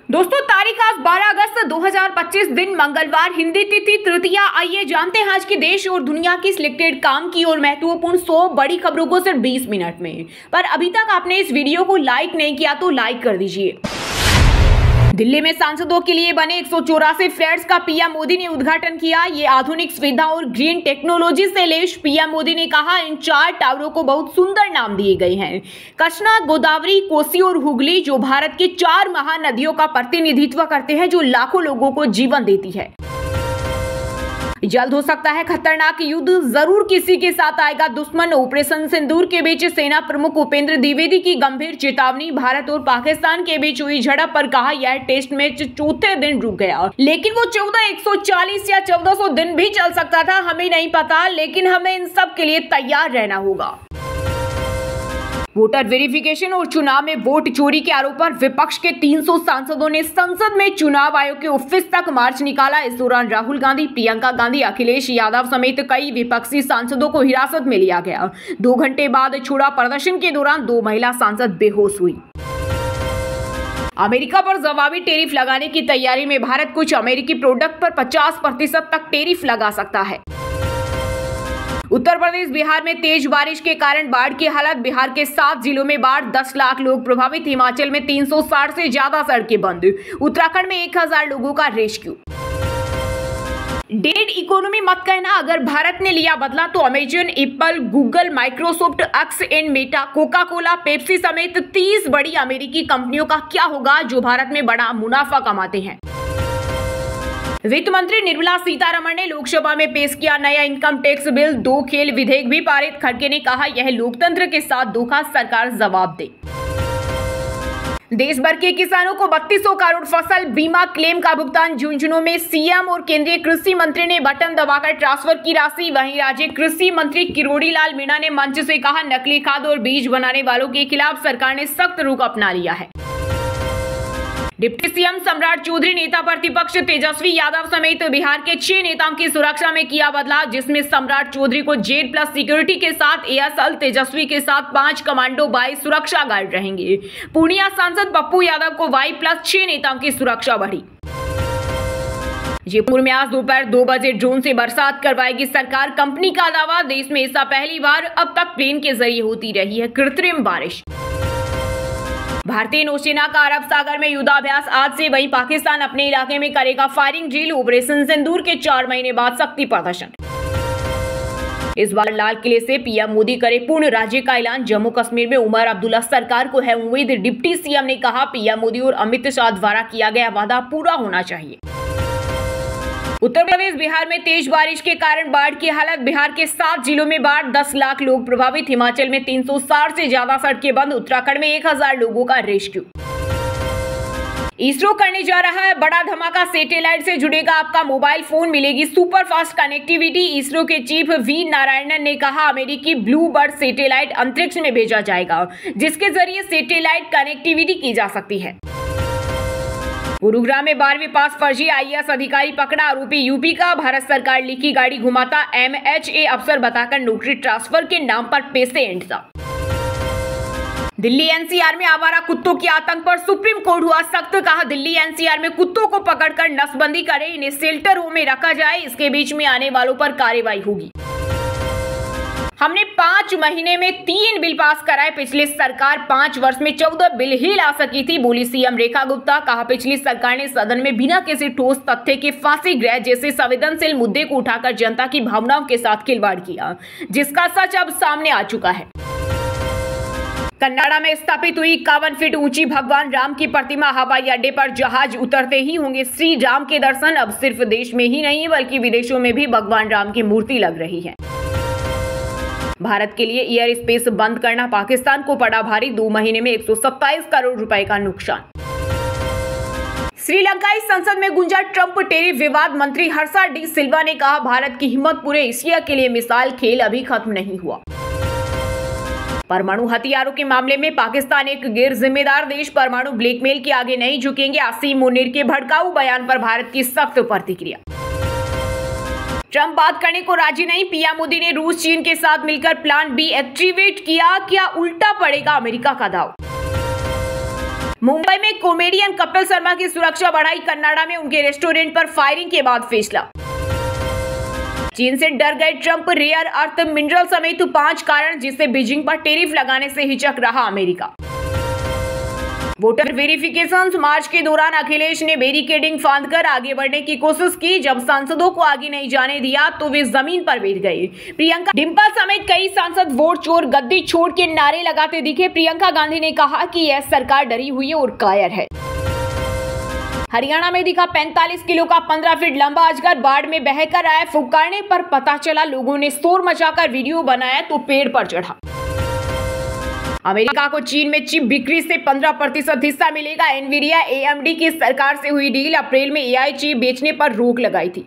दोस्तों तारीख आज 12 अगस्त 2025 दिन मंगलवार, हिंदी तिथि तृतीया। आइए जानते हैं आज की देश और दुनिया की सिलेक्टेड काम की और महत्वपूर्ण 100 बड़ी खबरों को सिर्फ 20 मिनट में। पर अभी तक आपने इस वीडियो को लाइक नहीं किया तो लाइक कर दीजिए। दिल्ली में सांसदों के लिए बने 184 फ्लैट्स का पीएम मोदी ने उद्घाटन किया। ये आधुनिक सुविधा और ग्रीन टेक्नोलॉजी से लैस पीएम मोदी ने कहा, इन 4 टावरों को बहुत सुंदर नाम दिए गए हैं। कृष्णा, गोदावरी, कोसी और हुगली, जो भारत की 4 महानदियों का प्रतिनिधित्व करते हैं, जो लाखों लोगों को जीवन देती है। जल्द हो सकता है खतरनाक युद्ध, जरूर किसी के साथ आएगा दुश्मन। ऑपरेशन सिंदूर के बीच सेना प्रमुख उपेंद्र द्विवेदी की गंभीर चेतावनी। भारत और पाकिस्तान के बीच हुई झड़प पर कहा, यह टेस्ट मैच चौथे दिन रुक गया, लेकिन वो 140 या 1400 दिन भी चल सकता था, हमें नहीं पता, लेकिन हमें इन सब के लिए तैयार रहना होगा। वोटर वेरिफिकेशन और चुनाव में वोट चोरी के आरोप पर विपक्ष के 300 सांसदों ने संसद में चुनाव आयोग के ऑफिस तक मार्च निकाला। इस दौरान राहुल गांधी, प्रियंका गांधी, अखिलेश यादव समेत कई विपक्षी सांसदों को हिरासत में लिया गया। 2 घंटे बाद छुड़ा प्रदर्शन के दौरान 2 महिला सांसद बेहोश हुई। अमेरिका पर जवाबी टैरिफ लगाने की तैयारी में भारत कुछ अमेरिकी प्रोडक्ट पर 50% तक टैरिफ लगा सकता है। उत्तर प्रदेश, बिहार में तेज बारिश के कारण बाढ़ की हालत। बिहार के 7 जिलों में बाढ़, 10 लाख लोग प्रभावित। हिमाचल में 360 से ज्यादा सड़कें बंद। उत्तराखंड में 1000 लोगों का रेस्क्यू। डेड इकोनॉमी मत कहना, अगर भारत ने लिया बदला तो Amazon, Apple, Google, Microsoft, x and Meta, Coca Cola, Pepsi समेत 30 बड़ी अमेरिकी कंपनियों का क्या होगा जो भारत में बड़ा मुनाफा कमाते हैं। वित्त मंत्री निर्मला सीतारमण ने लोकसभा में पेश किया नया इनकम टैक्स बिल। 2 खेल विधेयक भी पारित। खड़गे ने कहा, यह लोकतंत्र के साथ धोखा, सरकार जवाब दे। देश भर के किसानों को 3200 करोड़ फसल बीमा क्लेम का भुगतान। झुंझुनू में सीएम और केंद्रीय कृषि मंत्री ने बटन दबाकर ट्रांसफर की राशि। वहीं राज्य कृषि मंत्री किरोड़ी लाल मीणा ने मंच से कहा, नकली खाद और बीज बनाने वालों के खिलाफ सरकार ने सख्त रुख अपना लिया है। डिप्टी सीएम सम्राट चौधरी, नेता प्रतिपक्ष तेजस्वी यादव समेत बिहार के 6 नेताओं की सुरक्षा में किया बदलाव, जिसमें सम्राट चौधरी को Z+ सिक्योरिटी के साथ एएसएल, तेजस्वी के साथ 5 कमांडो बाई सुरक्षा गार्ड रहेंगे। पूर्णिया सांसद पप्पू यादव को Y+ 6 नेताओं की सुरक्षा बढ़ी। जयपुर में आज दोपहर 2 बजे ड्रोन से बरसात करवाएगी सरकार। कंपनी का दावा, देश में ऐसा पहली बार अब तक प्लेन के जरिए होती रही है कृत्रिम बारिश। भारतीय नौसेना का अरब सागर में युद्धाभ्यास आज से। वहीं पाकिस्तान अपने इलाके में करेगा फायरिंग ड्रिल। ऑपरेशन सिंदूर के 4 महीने बाद शक्ति प्रदर्शन। इस बार लाल किले से पीएम मोदी करे पूर्ण राज्य का ऐलान। जम्मू कश्मीर में उमर अब्दुल्ला सरकार को है उम्मीद। डिप्टी सीएम ने कहा, पीएम मोदी और अमित शाह द्वारा किया गया वादा पूरा होना चाहिए। उत्तर प्रदेश, बिहार में तेज बारिश के कारण बाढ़ की हालत। बिहार के 7 जिलों में बाढ़, 10 लाख लोग प्रभावित। हिमाचल में 360 से ज्यादा सड़कें बंद। उत्तराखंड में 1000 लोगों का रेस्क्यू। इसरो करने जा रहा है बड़ा धमाका। सैटेलाइट से जुड़ेगा आपका मोबाइल फोन, मिलेगी सुपर फास्ट कनेक्टिविटी। इसरो के चीफ वी नारायणन ने कहा, अमेरिकी ब्लू बर्ड सैटेलाइट अंतरिक्ष में भेजा जाएगा, जिसके जरिए सैटेलाइट कनेक्टिविटी की जा सकती है। गुरुग्राम में 12वीं पास फर्जी आईएएस अधिकारी पकड़ा। आरोपी यूपी का। भारत सरकार लिखी गाड़ी घुमाता MHA अफसर बताकर नौकरी ट्रांसफर के नाम पर पैसे ऐंठता। दिल्ली एनसीआर में आवारा कुत्तों के आतंक पर सुप्रीम कोर्ट हुआ सख्त। कहा, दिल्ली एनसीआर में कुत्तों को पकड़कर नसबंदी करे, इन्हें शेल्टर होम में रखा जाए, इसके बीच में आने वालों पर कार्रवाई होगी। हमने 5 महीने में 3 बिल पास कराए, पिछली सरकार 5 वर्ष में 14 बिल ही ला सकी थी, बोली सीएम रेखा गुप्ता। कहा, पिछली सरकार ने सदन में बिना किसी ठोस तथ्य के फांसी गृह जैसे संवेदनशील मुद्दे को उठाकर जनता की भावनाओं के साथ खिलवाड़ किया, जिसका सच अब सामने आ चुका है। कन्नाडा में स्थापित हुई 51 फीट ऊंची भगवान राम की प्रतिमा। हवाई अड्डे पर जहाज उतरते ही होंगे श्री राम के दर्शन। अब सिर्फ देश में ही नहीं बल्कि विदेशों में भी भगवान राम की मूर्ति लग रही है। भारत के लिए एयर स्पेस बंद करना पाकिस्तान को पड़ा भारी। 2 महीने में 127 करोड़ रुपए का नुकसान। श्रीलंकाई संसद में गुंजा ट्रंप टैरिफ विवाद। मंत्री हर्षा डी सिल्वा ने कहा, भारत की हिम्मत पूरे एशिया के लिए मिसाल, खेल अभी खत्म नहीं हुआ। परमाणु हथियारों के मामले में पाकिस्तान एक गैर जिम्मेदार देश, परमाणु ब्लैकमेल के आगे नहीं झुकेंगे। आसिम मुनीर के भड़काऊ बयान पर भारत की सख्त प्रतिक्रिया। ट्रंप बात करने को राजी नहीं। पीएम मोदी ने रूस चीन के साथ मिलकर प्लान बी एक्टिवेट किया, क्या उल्टा पड़ेगा अमेरिका का दाव। मुंबई में कॉमेडियन कपिल शर्मा की सुरक्षा बढ़ाई, कन्नाडा में उनके रेस्टोरेंट पर फायरिंग के बाद फैसला। चीन से डर गए ट्रंप, रेयर अर्थ मिनरल समेत 5 कारण जिससे बीजिंग पर टैरिफ लगाने से हिचक रहा अमेरिका। वोटर वेरिफिकेशन मार्च के दौरान अखिलेश ने बैरिकेडिंग फांदकर आगे बढ़ने की कोशिश की। जब सांसदों को आगे नहीं जाने दिया तो वे जमीन पर बैठ गए। प्रियंका, डिम्पल समेत कई सांसद वोट चोर, गद्दी छोड़ के नारे लगाते दिखे। प्रियंका गांधी ने कहा कि यह सरकार डरी हुई है और कायर है। हरियाणा में दिखा 45 किलो का 15 फीट लंबा अजगर, बाढ़ में बहकर आया। फुफकारने पर पता चला, लोगों ने शोर मचाकर वीडियो बनाया तो पेड़ पर चढ़ा। अमेरिका को चीन में चिप बिक्री से 15% हिस्सा मिलेगा। एनवीडिया AMD की सरकार से हुई डील, अप्रैल में AI चिप बेचने पर रोक लगाई थी।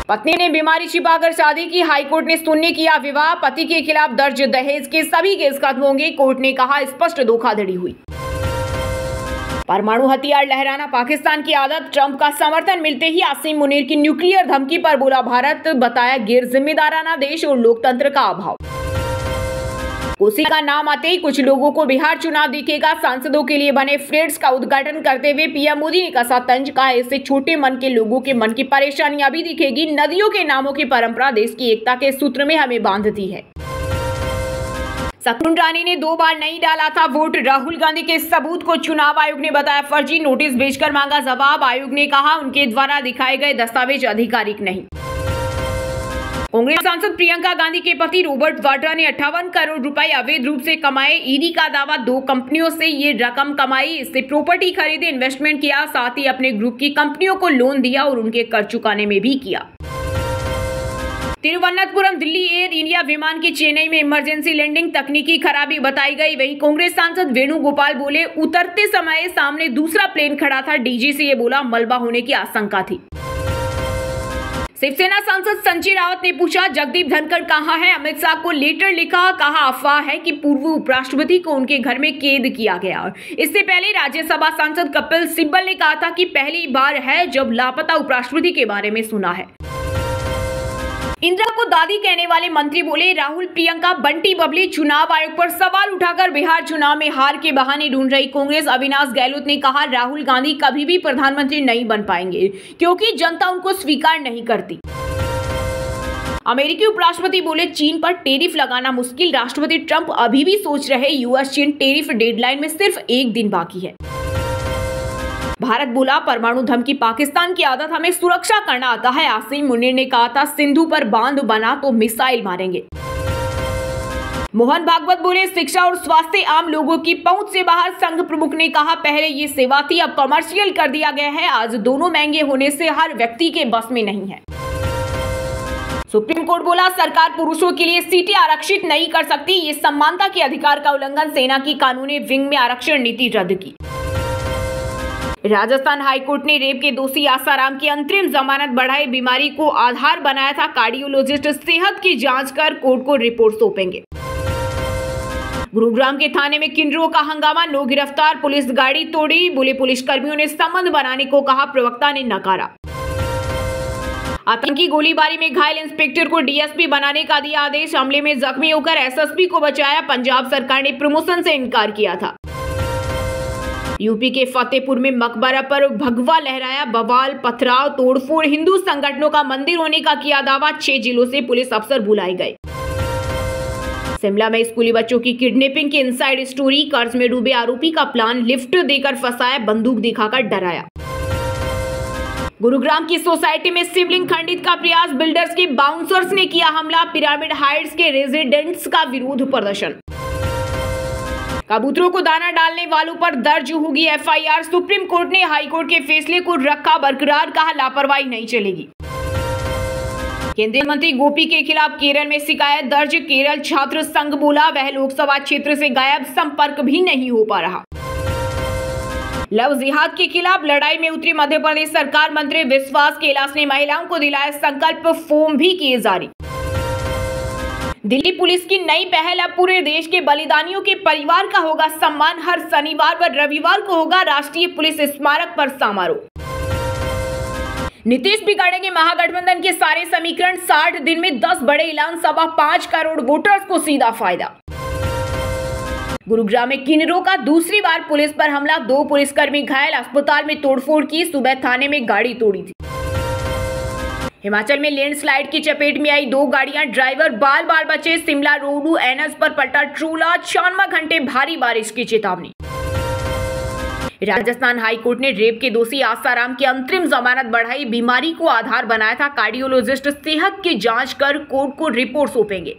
पत्नी ने बीमारी छिपाकर शादी की, हाईकोर्ट ने सुनने किया विवाह। पति के खिलाफ दर्ज दहेज के सभी केस खत्म होंगे, कोर्ट ने कहा स्पष्ट धोखाधड़ी हुई। परमाणु हथियार लहराना पाकिस्तान की आदत, ट्रंप का समर्थन मिलते ही आसिम मुनीर की न्यूक्लियर धमकी पर बोला भारत, बताया गैर जिम्मेदाराना देश और लोकतंत्र का अभाव। कोसी का नाम आते ही कुछ लोगों को बिहार चुनाव दिखेगा। सांसदों के लिए बने फ्लैट्स का उद्घाटन करते हुए पीएम मोदी ने कसा तंज, कहा इससे छोटे मन के लोगों के मन की परेशानियां भी दिखेगी। नदियों के नामों की परंपरा देश की एकता के सूत्र में हमें बांधती है। शकुन रानी ने 2 बार नहीं डाला था वोट, राहुल गांधी के सबूत को चुनाव आयोग ने बताया फर्जी, नोटिस भेजकर मांगा जवाब। आयोग ने कहा उनके द्वारा दिखाए गए दस्तावेज आधिकारिक नहीं। कांग्रेस सांसद प्रियंका गांधी के पति रॉबर्ट वाड्रा ने 58 करोड़ रुपए अवैध रूप से कमाए। ईडी का दावा, 2 कंपनियों से ये रकम कमाई, इससे प्रॉपर्टी खरीदे, इन्वेस्टमेंट किया, साथ ही अपने ग्रुप की कंपनियों को लोन दिया और उनके कर चुकाने में भी किया। तिरुवनंतपुरम दिल्ली एयर इंडिया विमान की चेन्नई में इमरजेंसी लैंडिंग तकनीकी खराबी बताई गई। वहीं कांग्रेस सांसद वेणुगोपाल बोले उतरते समय सामने दूसरा प्लेन खड़ा था, डीजी से ये बोला मलबा होने की आशंका थी। शिवसेना सांसद संजय राउत ने पूछा जगदीप धनखड़ कहां है, अमित शाह को लेटर लिखा, कहा अफवाह है कि पूर्व उपराष्ट्रपति को उनके घर में कैद किया गया। इससे पहले राज्यसभा सांसद कपिल सिब्बल ने कहा था कि पहली बार है जब लापता उपराष्ट्रपति के बारे में सुना है। इंदिरा को दादी कहने वाले मंत्री बोले राहुल प्रियंका बंटी बबली, चुनाव आयोग पर सवाल उठाकर बिहार चुनाव में हार के बहाने ढूंढ रही कांग्रेस। अविनाश गहलोत ने कहा राहुल गांधी कभी भी प्रधानमंत्री नहीं बन पाएंगे क्योंकि जनता उनको स्वीकार नहीं करती। अमेरिकी उपराष्ट्रपति बोले चीन पर टैरिफ लगाना मुश्किल, राष्ट्रपति ट्रंप अभी भी सोच रहे यूएस चीन टैरिफ डेडलाइन में सिर्फ 1 दिन बाकी है। भारत बोला परमाणु धमकी पाकिस्तान की आदत, हमें सुरक्षा करना आता है। आसिम मुनीर ने कहा था सिंधु पर बांध बना तो मिसाइल मारेंगे। मोहन भागवत बोले शिक्षा और स्वास्थ्य आम लोगों की पहुंच से बाहर, संघ प्रमुख ने कहा पहले ये सेवा थी अब कमर्शियल कर दिया गया है, आज दोनों महंगे होने से हर व्यक्ति के बस में नहीं है। सुप्रीम कोर्ट बोला सरकार पुरुषों के लिए सीटें आरक्षित नहीं कर सकती, ये समानता के अधिकार का उल्लंघन, सेना की कानूनी विंग में आरक्षण नीति रद्द की। राजस्थान हाईकोर्ट ने रेप के दोषी आसाराम की अंतरिम जमानत बढ़ाई, बीमारी को आधार बनाया था, कार्डियोलॉजिस्ट सेहत की जांच कर कोर्ट को रिपोर्ट सौंपेंगे। गुरुग्राम के थाने में किन्नरों का हंगामा, 9 गिरफ्तार, पुलिस गाड़ी तोड़ी, बोले पुलिसकर्मियों ने संबंध बनाने को कहा, प्रवक्ता ने नकारा। आतंकी गोलीबारी में घायल इंस्पेक्टर को डीएसपी बनाने का दिया आदेश, हमले में जख्मी होकर एसएसपी को बचाया, पंजाब सरकार ने प्रमोशन से इनकार किया था। यूपी के फतेहपुर में मकबरा पर भगवा लहराया, बवाल, पथराव, तोड़फोड़, हिंदू संगठनों का मंदिर होने का किया दावा, 6 जिलों से पुलिस अफसर बुलाए गए। शिमला में स्कूली बच्चों की किडनैपिंग की इनसाइड स्टोरी, कर्ज में डूबे आरोपी का प्लान, लिफ्ट देकर फंसाया, बंदूक दिखाकर डराया। गुरुग्राम की सोसाइटी में शिवलिंग खंडित का प्रयास, बिल्डर्स के बाउंसर्स ने किया हमला, पिरामिड हाइट्स के रेजिडेंट्स का विरोध प्रदर्शन। कबूतरों को दाना डालने वालों पर दर्ज होगी एफआईआर, सुप्रीम कोर्ट ने हाईकोर्ट के फैसले को रखा बरकरार, कहा लापरवाही नहीं चलेगी। केंद्रीय मंत्री गोपी के खिलाफ केरल में शिकायत दर्ज, केरल छात्र संघ बोला वह लोकसभा क्षेत्र से गायब, संपर्क भी नहीं हो पा रहा। लव जिहाद के खिलाफ लड़ाई में उतरी मध्य प्रदेश सरकार, मंत्री विश्वास कैलाश ने महिलाओं को दिलाया संकल्प, फॉर्म भी किए जारी। दिल्ली पुलिस की नई पहल, अब पूरे देश के बलिदानियों के परिवार का होगा सम्मान, हर शनिवार व रविवार को होगा राष्ट्रीय पुलिस स्मारक पर समारोह। नीतीश बिगाड़ेंगे महागठबंधन के सारे समीकरण, 60 दिन में 10 बड़े ऐलान, 5.25 करोड़ वोटर्स को सीधा फायदा। गुरुग्राम में किन्नरों का दूसरी बार पुलिस पर हमला, 2 पुलिसकर्मी घायल, अस्पताल में तोड़फोड़ की, सुबह थाने में गाड़ी तोड़ी थी। हिमाचल में लैंडस्लाइड की चपेट में आई 2 गाड़ियां, ड्राइवर बाल बाल बचे, शिमला रोडू एनएच पर पलटा ट्रोला, 96 घंटे भारी बारिश की चेतावनी। राजस्थान हाईकोर्ट ने रेप के दोषी आसाराम की अंतरिम जमानत बढ़ाई, बीमारी को आधार बनाया था, कार्डियोलॉजिस्ट सेहत की जांच कर कोर्ट को रिपोर्ट सौंपेंगे।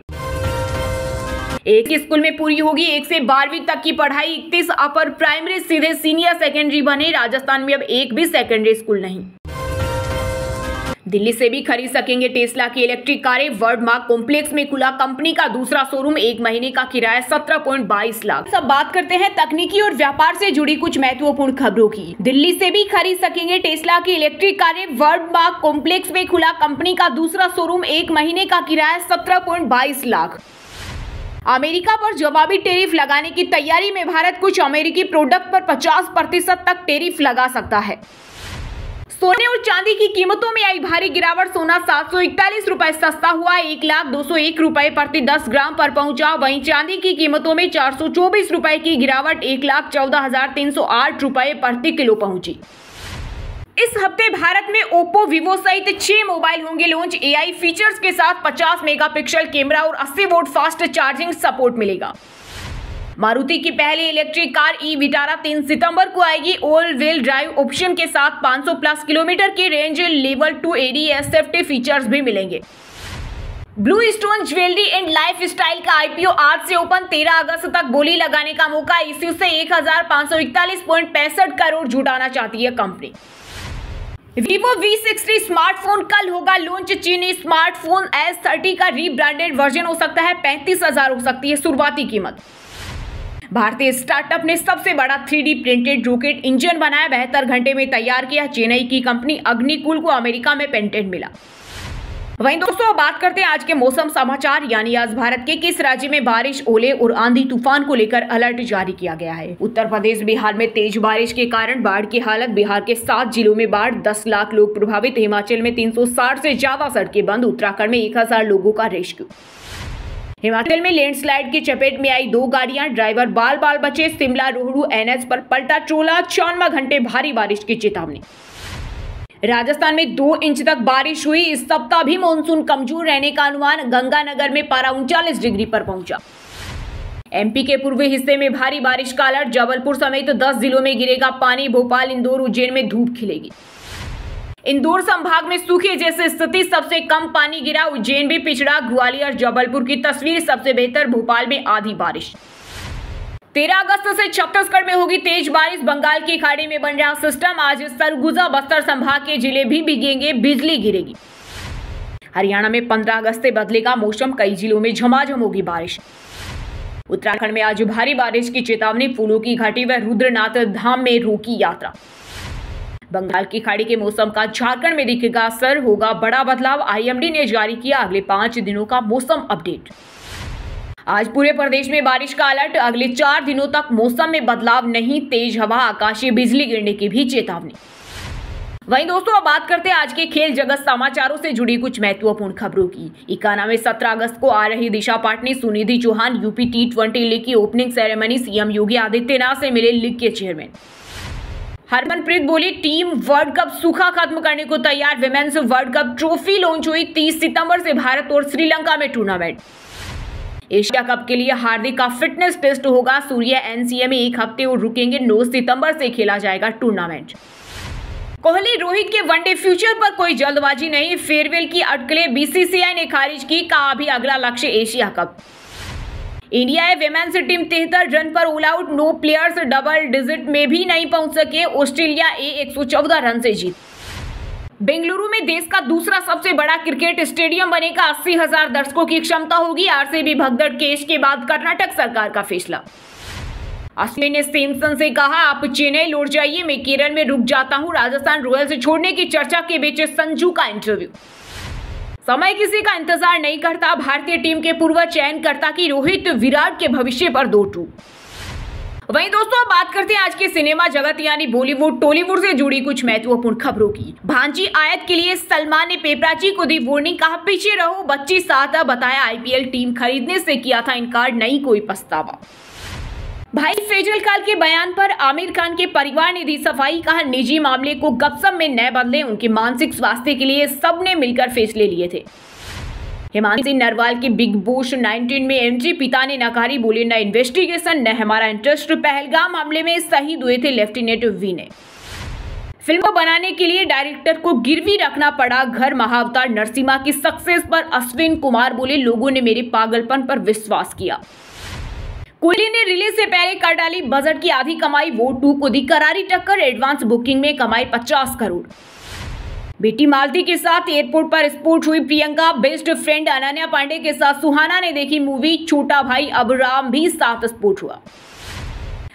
एक ही स्कूल में पूरी होगी 1 से 12वीं तक की पढ़ाई, 31 अपर प्राइमरी सीधे सीनियर सेकेंडरी बने, राजस्थान में अब एक भी सेकेंडरी स्कूल नहीं। दिल्ली से भी खरीद सकेंगे टेस्ला की इलेक्ट्रिक कारें, वर्ल्ड मार्क कॉम्प्लेक्स में खुला कंपनी का दूसरा शोरूम, 1 महीने का किराया 17.22 लाख। सब बात करते हैं तकनीकी और व्यापार से जुड़ी कुछ महत्वपूर्ण खबरों की। दिल्ली से भी खरीद सकेंगे टेस्ला की इलेक्ट्रिक कारें, वर्ल्ड मार्क कॉम्प्लेक्स में खुला कंपनी का दूसरा शोरूम, 1 महीने का किराया 17.22 लाख। अमेरिका पर जवाबी टैरिफ लगाने की तैयारी में भारत, कुछ अमेरिकी प्रोडक्ट पर 50% तक टैरिफ लगा सकता है। सोने और चांदी की कीमतों में आई भारी गिरावट, सोना 741 रुपए सस्ता हुआ, 1,0201 रुपए प्रति 10 ग्राम पर पहुंचा। वहीं चांदी की कीमतों में 424 रुपए की गिरावट, 1,14,308 रुपए प्रति किलो पहुंची। इस हफ्ते भारत में ओप्पो, वीवो सहित 6 मोबाइल होंगे लॉन्च, एआई फीचर्स के साथ 50 मेगापिक्सल कैमरा और 80 वोल्ट फास्ट चार्जिंग सपोर्ट मिलेगा। मारुति की पहली इलेक्ट्रिक कार ई विटारा 3 सितंबर को आएगी, ऑल व्हील ड्राइव ऑप्शन के साथ 500 प्लस किलोमीटर की range, level 2 ADS safety features भी मिलेंगे। Blue stone jewellery and life style का आईपीओ आज से ओपन, 13 अगस्त तक बोली लगाने का मौका, इश्यू से 1,541.65 करोड़ जुटाना चाहती है कंपनी। Vivo V60 स्मार्टफोन कल होगा लॉन्च, चीनी स्मार्टफोन S30 का रीब्रांडेड वर्जन हो सकता है, 35,000 हो सकती है शुरुआती कीमत। भारतीय स्टार्टअप ने सबसे बड़ा 3D प्रिंटेड रॉकेट इंजन बनाया, 72 घंटे में तैयार किया। चेन्नई की कंपनी अग्निकुल को अमेरिका में पेटेंट मिला। वहीं दोस्तों बात करते हैं आज के मौसम समाचार, यानी आज भारत के किस राज्य में बारिश, ओले और आंधी तूफान को लेकर अलर्ट जारी किया गया है। उत्तर प्रदेश, बिहार में तेज बारिश के कारण बाढ़ की हालत, बिहार के 7 जिलों में बाढ़, 10 लाख लोग प्रभावित। हिमाचल में 360 से ज्यादा सड़कें बंद, उत्तराखंड में 1000 लोगों का रेस्क्यू। हिमाचल में लैंडस्लाइड की चपेट में आई 2 गाड़ियां, ड्राइवर बाल बाल बचे, शिमला रोहड़ू एनएच पर पलटा ट्रोला, 96 घंटे भारी बारिश की चेतावनी। राजस्थान में 2 इंच तक बारिश हुई, इस सप्ताह भी मानसून कमजोर रहने का अनुमान, गंगानगर में पारा 39 डिग्री पर पहुंचा। एमपी के पूर्वी हिस्से में भारी बारिश का अलर्ट, जबलपुर समेत 10 जिलों में गिरेगा पानी, भोपाल, इंदौर, उज्जैन में धूप खिलेगी। इंदौर संभाग में सूखे जैसी स्थिति, सबसे कम पानी गिरा, उज्जैन भी पिछड़ा, ग्वालियर जबलपुर की तस्वीर सबसे बेहतर, भोपाल में आधी बारिश। 13 अगस्त से छत्तीसगढ़ में होगी तेज बारिश, बंगाल की खाड़ी में बन रहा सिस्टम, आज सरगुजा बस्तर संभाग के जिले भी भीगेंगे, बिजली गिरेगी। हरियाणा में 15 अगस्त से बदलेगा मौसम, कई जिलों में झमाझम होगी बारिश। उत्तराखंड में आज भारी बारिश की चेतावनी, फूलों की घाटी व रुद्रनाथ धाम में रोकी यात्रा। बंगाल की खाड़ी के मौसम का झारखंड में दिखेगा असर, होगा बड़ा बदलाव, आईएमडी ने जारी किया अगले 5 दिनों का मौसम अपडेट। आज पूरे प्रदेश में बारिश का अलर्ट, अगले 4 दिनों तक मौसम में बदलाव नहीं, तेज हवा, आकाशीय बिजली गिरने की भी चेतावनी। वहीं दोस्तों अब बात करते हैं आज के खेल जगत समाचारों से जुड़ी कुछ महत्वपूर्ण खबरों की। इकाना में 17 अगस्त को आ रही Disha Patani, Sunidhi Chauhan, UP T20 league की opening ceremony, CM Yogi Adityanath से मिले लीग के चेयरमैन। हरमनप्रीत बोली, टीम वर्ल्ड कप सूखा खत्म करने को तैयार, women's world cup trophy launch हुई, 30 सितंबर से भारत और श्रीलंका में टूर्नामेंट। एशिया कप के लिए हार्दिक का फिटनेस टेस्ट होगा, सूर्य एनसीए में 1 हफ्ते और रुकेंगे, 9 सितंबर से खेला जाएगा टूर्नामेंट। कोहली रोहित के वनडे फ्यूचर पर कोई जल्दबाजी नहीं, फेयरवेल की अटकलें बीसीसीआई ने खारिज की, कहा अभी अगला लक्ष्य Asia Cup. India women's team 73 run पर all out, 9 players double digit में भी नहीं पहुंच सके, ऑस्ट्रेलिया 114 रन से जीत। बेंगलुरु में देश का दूसरा सबसे बड़ा क्रिकेट स्टेडियम बनेगा, 80,000 दर्शकों की क्षमता होगी, आरसीबी भगदड़ केस के बाद कर्नाटक सरकार का फैसला। अश्विन ने सैमसन से कहा आप चेन्नई लौट जाइए, मैं केरल में रुक जाता हूं, राजस्थान रॉयल्स छोड़ने की चर्चा के बीच संजू का इंटरव्यू। समय किसी का इंतजार नहीं करता, भारतीय टीम के पूर्व चयनकर्ता की रोहित विराट के भविष्य पर 2 टूक। वहीं दोस्तों अब बात करते हैं आज के सिनेमा जगत यानी बॉलीवुड टॉलीवुड से जुड़ी कुछ महत्वपूर्ण खबरों की। भांजी आयत के लिए सलमान ने पेपराची को दी वार्निंग, कहा पीछे रहो, बच्ची साथ, बताया आईपीएल टीम खरीदने से किया था इनकार, नहीं कोई पछतावा। भाई फैजल खान के बयान पर आमिर खान के परिवार ने दी सफाई, कहा निजी मामले को गपसप में न बदले, उनके मानसिक स्वास्थ्य के लिए सबने मिलकर फैसले लिए थे। हिमांशु सिंह नरवाल के बिग बॉस 19 में एंट्री, पिता ने नकारी, बोले न इन्वेस्टिगेशन न हमारा इंटरेस्ट। पहलगाम मामले में शहीद हुए थे लेफ्टिनेंट वी ने। फिल्म को बनाने के लिए डायरेक्टर को गिरवी रखना पड़ा घर। महाअवतार नरसिम्हा की सक्सेस पर अश्विन कुमार बोले, लोगों ने मेरे पागलपन पर विश्वास किया। कोहली ने रिलीज से पहले कर डाली बजट की आधी कमाई, वो 2 को दी करारी टक्कर, एडवांस बुकिंग में कमाई 50 करोड़। बेटी मालती के साथ एयरपोर्ट पर स्पोर्ट हुई प्रियंका, बेस्ट फ्रेंड अनन्या पांडे के साथ सुहाना ने देखी मूवी। छोटा भाई अबराम भी साथ स्पोर्ट हुआ।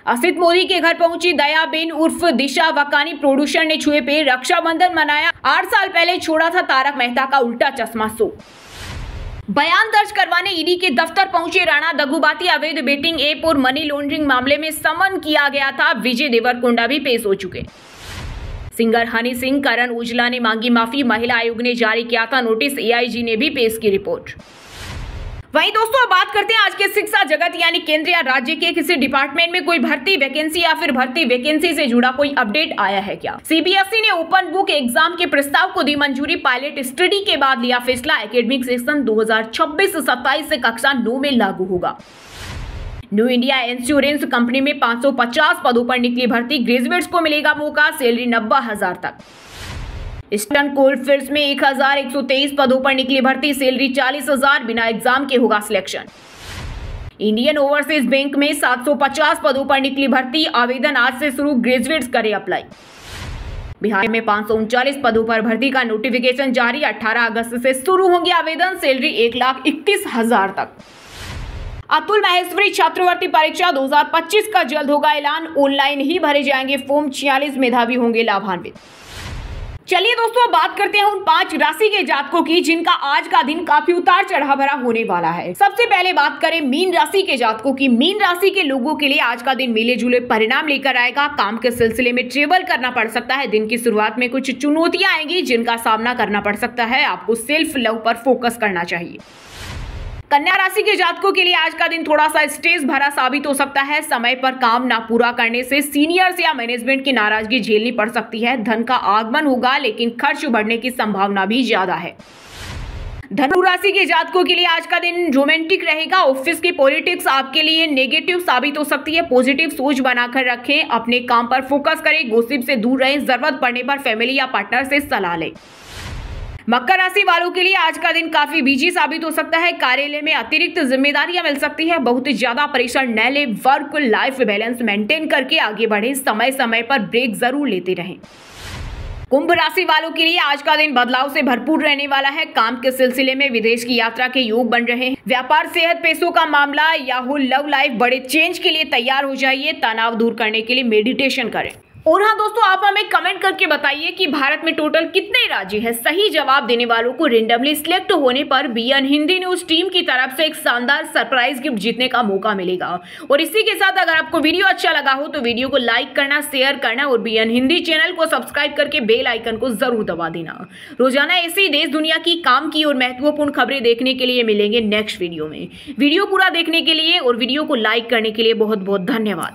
असित मोदी के घर पहुंची दयाबेन उर्फ दिशा वकानी, प्रोड्यूसर ने छुए पे रक्षाबंधन मनाया। 8 साल पहले छोड़ा था तारक मेहता का उल्टा चश्मा शो। बयान दर्ज करवाने ईडी के दफ्तर पहुंचे राणा दग्गुबाती, अवैध बेटिंग ऐप और मनी लॉन्ड्रिंग मामले में समन किया गया था। विजय देवरकोंडा भी पेश हो चुके। सिंगर हनी सिंह, करण उजला ने मांगी माफी, महिला आयोग ने जारी किया था नोटिस, एआईजी ने भी पेश की रिपोर्ट। वहीं दोस्तों बात करते हैं आज के शिक्षा जगत यानी केंद्र या राज्य के किसी डिपार्टमेंट में कोई भर्ती वैकेंसी या फिर भर्ती वैकेंसी से जुड़ा कोई अपडेट आया है क्या? सीबीएसई ने ओपन बुक एग्जाम के प्रस्ताव को दी मंजूरी, पायलट स्टडी के बाद लिया फैसला। एकेडमिक सेशन 2026-27 से कक्षा 9 में लागू होगा। न्यू इंडिया इंश्योरेंस कंपनी में 550 पदों पर निकली भर्ती, ग्रेजुएट्स को मिलेगा मौका, सैलरी 90,000 तक। ईस्टर्न कोलफील्ड्स में 1123 पदों पर निकली भर्ती, सैलरी 40,000, बिना एग्जाम के होगा सिलेक्शन। इंडियन ओवरसीज बैंक में 750 पदों पर निकली भर्ती, आवेदन आज से शुरू, ग्रेजुएट्स करें अप्लाई। बिहार में 539 पदों पर भर्ती का नोटिफिकेशन जारी, 18 अगस्त से शुरू होंगे आवेदन, सैलरी 1,31,000 तक। अतुल माहेश्वरी छात्रवृत्ति परीक्षा 2025 का जल्द होगा ऐलान, ऑनलाइन ही भरे जाएंगे फॉर्म, 46 मेधावी होंगे लाभान्वित। चलिए दोस्तों बात करते हैं उन 5 राशि के जातकों की जिनका आज का दिन काफी उतार चढ़ाव भरा होने वाला है। सबसे पहले बात करें मीन राशि के जातकों की। मीन राशि के लोगों के लिए आज का दिन मिले जुले परिणाम लेकर आएगा। काम के सिलसिले में ट्रेवल करना पड़ सकता है। दिन की शुरुआत में कुछ चुनौतियां आएंगी जिनका सामना करना पड़ सकता है। आपको सेल्फ लव पर फोकस करना चाहिए। कन्या राशि के जातकों के लिए आज का दिन थोड़ा सा स्ट्रेस भरा साबित हो सकता है। समय पर काम ना पूरा करने से सीनियर्स या मैनेजमेंट की नाराजगी झेलनी पड़ सकती है। धन का आगमन होगा लेकिन खर्च बढ़ने की संभावना भी ज्यादा है। धनु राशि के जातकों के लिए आज का दिन रोमांटिक रहेगा। ऑफिस की पॉलिटिक्स आपके लिए नेगेटिव साबित हो सकती है। पॉजिटिव सोच बनाकर रखें, अपने काम पर फोकस करें, गॉसिप से दूर रहें, जरूरत पड़ने पर फैमिली या पार्टनर से सलाह लें। मकर राशि वालों के लिए आज का दिन काफी बिजी साबित हो सकता है। कार्यालय में अतिरिक्त जिम्मेदारियां मिल सकती है। बहुत ज्यादा प्रेशर न ले, वर्क लाइफ बैलेंस मेंटेन करके आगे बढ़ें, समय समय पर ब्रेक जरूर लेते रहें। कुंभ राशि वालों के लिए आज का दिन बदलाव से भरपूर रहने वाला है। काम के सिलसिले में विदेश की यात्रा के योग बन रहे हैं। व्यापार, सेहत, पैसों का मामला या हो लव लाइफ, बड़े चेंज के लिए तैयार हो जाइए। तनाव दूर करने के लिए मेडिटेशन करें। और हाँ दोस्तों, आप हमें कमेंट करके बताइए कि भारत में टोटल कितने राज्य हैं। सही जवाब देने वालों को रेंडमली सिलेक्ट होने पर बीएन हिंदी न्यूज टीम की तरफ से एक शानदार सरप्राइज गिफ्ट जीतने का मौका मिलेगा। और इसी के साथ अगर आपको वीडियो अच्छा लगा हो तो वीडियो को लाइक करना, शेयर करना और बीएन हिंदी चैनल को सब्सक्राइब करके बेल आइकन को जरूर दबा देना। रोजाना ऐसी देश दुनिया की काम की और महत्वपूर्ण खबरें देखने के लिए मिलेंगे नेक्स्ट वीडियो में। वीडियो पूरा देखने के लिए और वीडियो को लाइक करने के लिए बहुत बहुत धन्यवाद।